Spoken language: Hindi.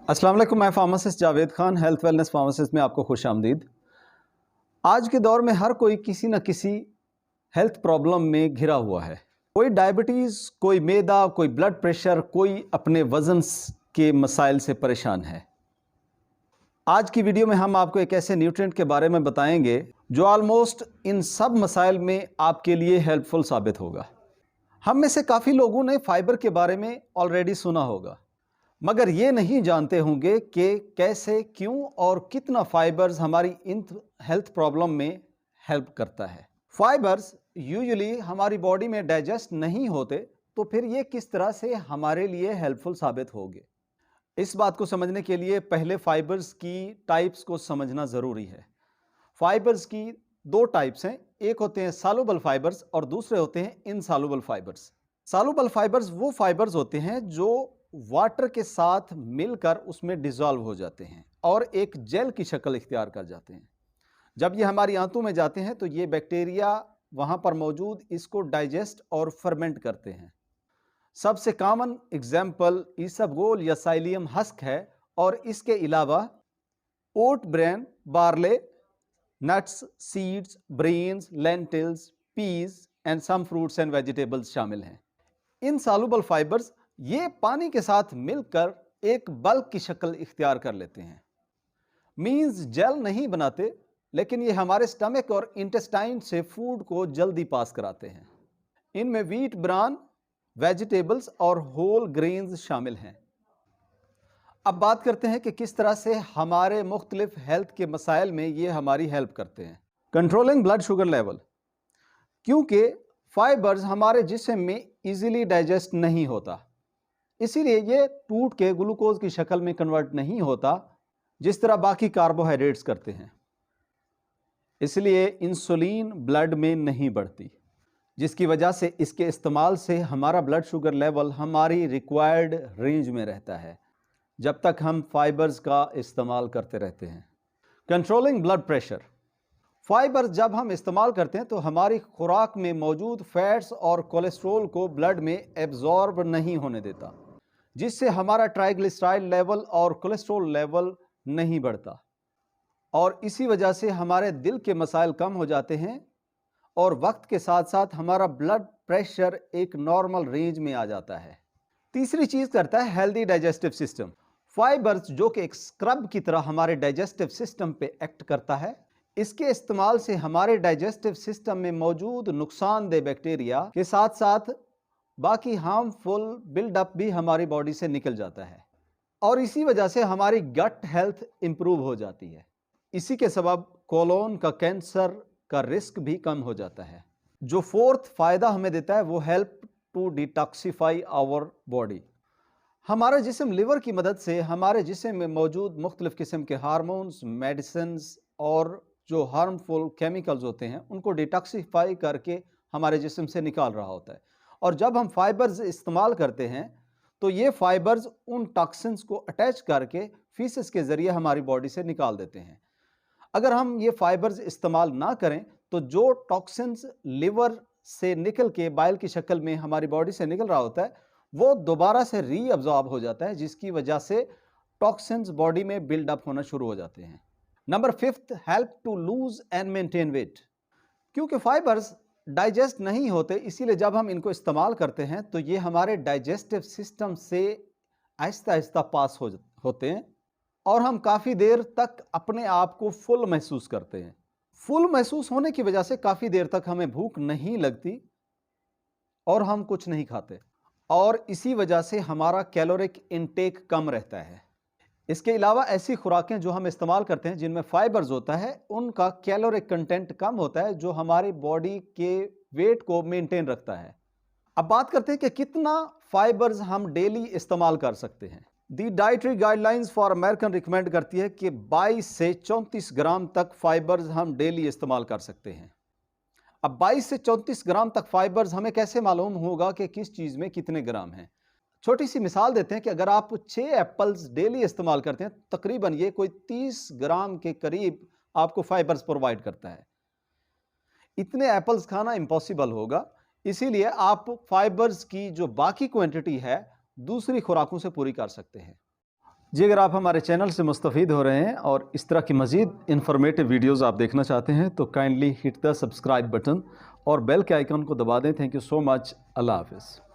अस्सलाम वालेकुम, मैं pharmacist Javed Khan, health wellness pharmacist में आपको खुश आमदीद। आज के दौर में हर कोई किसी न किसी हेल्थ प्रॉब्लम में घिरा हुआ है। कोई डायबिटीज़, कोई मैदा, कोई ब्लड प्रेशर, कोई अपने वज़न के मसाइल से परेशान है। आज की वीडियो में हम आपको एक ऐसे न्यूट्रिएंट के बारे में बताएंगे जो ऑलमोस्ट इन सब मसाइल में आपके लिए हेल्पफुल साबित होगा। हम में से काफ़ी लोगों ने फाइबर के बारे में ऑलरेडी सुना होगा, मगर ये नहीं जानते होंगे कि कैसे, क्यों और कितना फाइबर्स हमारी इन हेल्थ प्रॉब्लम में हेल्प करता है। फाइबर्स यूजुअली हमारी बॉडी में डाइजेस्ट नहीं होते, तो फिर ये किस तरह से हमारे लिए हेल्पफुल साबित होंगे। इस बात को समझने के लिए पहले फाइबर्स की टाइप्स को समझना ज़रूरी है। फाइबर्स की दो टाइप्स हैं, एक होते हैं सॉल्युबल फाइबर्स और दूसरे होते हैं इनसॉल्युबल फाइबर्स। सॉल्युबल फाइबर्स वो फाइबर्स होते हैं जो वाटर के साथ मिलकर उसमें डिसॉल्व हो जाते हैं और एक जेल की शक्ल इख्तियार कर जाते हैं। जब ये हमारी आंतों में जाते हैं तो ये बैक्टीरिया वहाँ पर मौजूद इसको डाइजेस्ट और फर्मेंट करते हैं। सबसे कॉमन एग्जाम्पल ईसबगोल या साइलियम हस्क है, और इसके अलावा oat bran, barley, nuts, seeds, brans, lentils, peas and some fruits and vegetables शामिल हैं। इन सॉल्युबल फाइबर्स ये पानी के साथ मिलकर एक बल्क की शक्ल इख्तियार कर लेते हैं। मींस जेल नहीं बनाते, लेकिन ये हमारे स्टमक और इंटेस्टाइन से फूड को जल्दी पास कराते हैं। इनमें व्हीट ब्रान, वेजिटेबल्स और होल ग्रेन्स शामिल हैं। अब बात करते हैं कि किस तरह से हमारे मुख्तलिफ हेल्थ के मसाइल में ये हमारी हेल्प करते हैं। कंट्रोलिंग ब्लड शुगर लेवल, क्योंकि फाइबर्स हमारे जिस्म में इजीली डाइजेस्ट नहीं होता, इसीलिए ये टूट के ग्लूकोज की शक्ल में कन्वर्ट नहीं होता जिस तरह बाकी कार्बोहाइड्रेट्स करते हैं। इसलिए इंसुलिन ब्लड में नहीं बढ़ती, जिसकी वजह से इसके इस्तेमाल से हमारा ब्लड शुगर लेवल हमारी रिक्वायर्ड रेंज में रहता है जब तक हम फाइबर्स का इस्तेमाल करते रहते हैं। कंट्रोलिंग ब्लड प्रेशर, फाइबर जब हम इस्तेमाल करते हैं तो हमारी खुराक में मौजूद फैट्स और कोलेस्ट्रॉल को ब्लड में एब्जॉर्ब नहीं होने देता, जिससे हमारा ट्राइग्लिसराइड लेवल और कोलेस्ट्रॉल लेवल नहीं बढ़ता, और इसी वजह से हमारे दिल के मसाइल कम हो जाते हैं और वक्त के साथ साथ हमारा ब्लड प्रेशर एक नॉर्मल रेंज में आ जाता है। तीसरी चीज़ करता है हेल्दी डाइजेस्टिव सिस्टम। फाइबर्स जो कि एक स्क्रब की तरह हमारे डाइजेस्टिव सिस्टम पे एक्ट करता है, इसके इस्तेमाल से हमारे डाइजेस्टिव सिस्टम में मौजूद नुकसानदेह बैक्टीरिया के साथ साथ बाकी हार्मफुल बिल्डअप भी हमारी बॉडी से निकल जाता है, और इसी वजह से हमारी गट हेल्थ इंप्रूव हो जाती है। इसी के सबब कोलोन का कैंसर का रिस्क भी कम हो जाता है। जो फोर्थ फायदा हमें देता है वो help to detoxify our body. हमारा जिस्म लिवर की मदद से हमारे जिस्म में मौजूद मुख्तलिफ किस्म के हार्मोन्स, मेडिसिन्स और जो हार्मफुल केमिकल्स होते हैं उनको डिटॉक्सिफाई करके हमारे जिस्म से निकाल रहा होता है। और जब हम फाइबर्स इस्तेमाल करते हैं तो ये फाइबर्स उन टॉक्सिन्स को अटैच करके फीसेस के ज़रिए हमारी बॉडी से निकाल देते हैं। अगर हम ये फाइबर्स इस्तेमाल ना करें तो जो टॉक्सिन्स लिवर से निकल के बाइल की शक्ल में हमारी बॉडी से निकल रहा होता है वो दोबारा से रीअब्जॉर्ब हो जाता है, जिसकी वजह से टॉक्सिन्स बॉडी में बिल्डअप होना शुरू हो जाते हैं। Number fifth, help to lose and maintain weight. क्योंकि फाइबर्स डाइजेस्ट नहीं होते, इसीलिए जब हम इनको इस्तेमाल करते हैं तो ये हमारे डाइजेस्टिव सिस्टम से आहिस्ता आहिस्ता पास होते हैं और हम काफ़ी देर तक अपने आप को फुल महसूस करते हैं। फुल महसूस होने की वजह से काफ़ी देर तक हमें भूख नहीं लगती और हम कुछ नहीं खाते, और इसी वजह से हमारा कैलोरिक इनटेक कम रहता है। इसके अलावा ऐसी खुराकें जो हम इस्तेमाल करते हैं जिनमें फाइबर्स होता है उनका कैलोरिक कंटेंट कम होता है, जो हमारी बॉडी के वेट को मेंटेन रखता है। अब बात करते हैं कि कितना फाइबर्स हम डेली इस्तेमाल कर सकते हैं। The dietary guidelines for American recommend करती है कि 22 से 34 ग्राम तक फाइबर्स हम डेली इस्तेमाल कर सकते हैं। अब 22 से 34 ग्राम तक फाइबर्स हमें कैसे मालूम होगा कि किस चीज़ में कितने ग्राम हैं? छोटी सी मिसाल देते हैं कि अगर आप 6 एप्पल्स डेली इस्तेमाल करते हैं, तकरीबन ये कोई 30 ग्राम के करीब आपको फाइबर्स प्रोवाइड करता है। इतने एप्पल्स खाना इम्पॉसिबल होगा, इसीलिए आप फाइबर्स की जो बाकी क्वांटिटी है दूसरी खुराकों से पूरी कर सकते हैं। जी, अगर आप हमारे चैनल से मुस्तफ़ीद हो रहे हैं और इस तरह की मज़ीद इन्फॉर्मेटिव वीडियोज़ आप देखना चाहते हैं तो kindly hit the subscribe button और बेल के आइकन को दबा दें। Thank you so much. अल्लाह हाफ़िज़।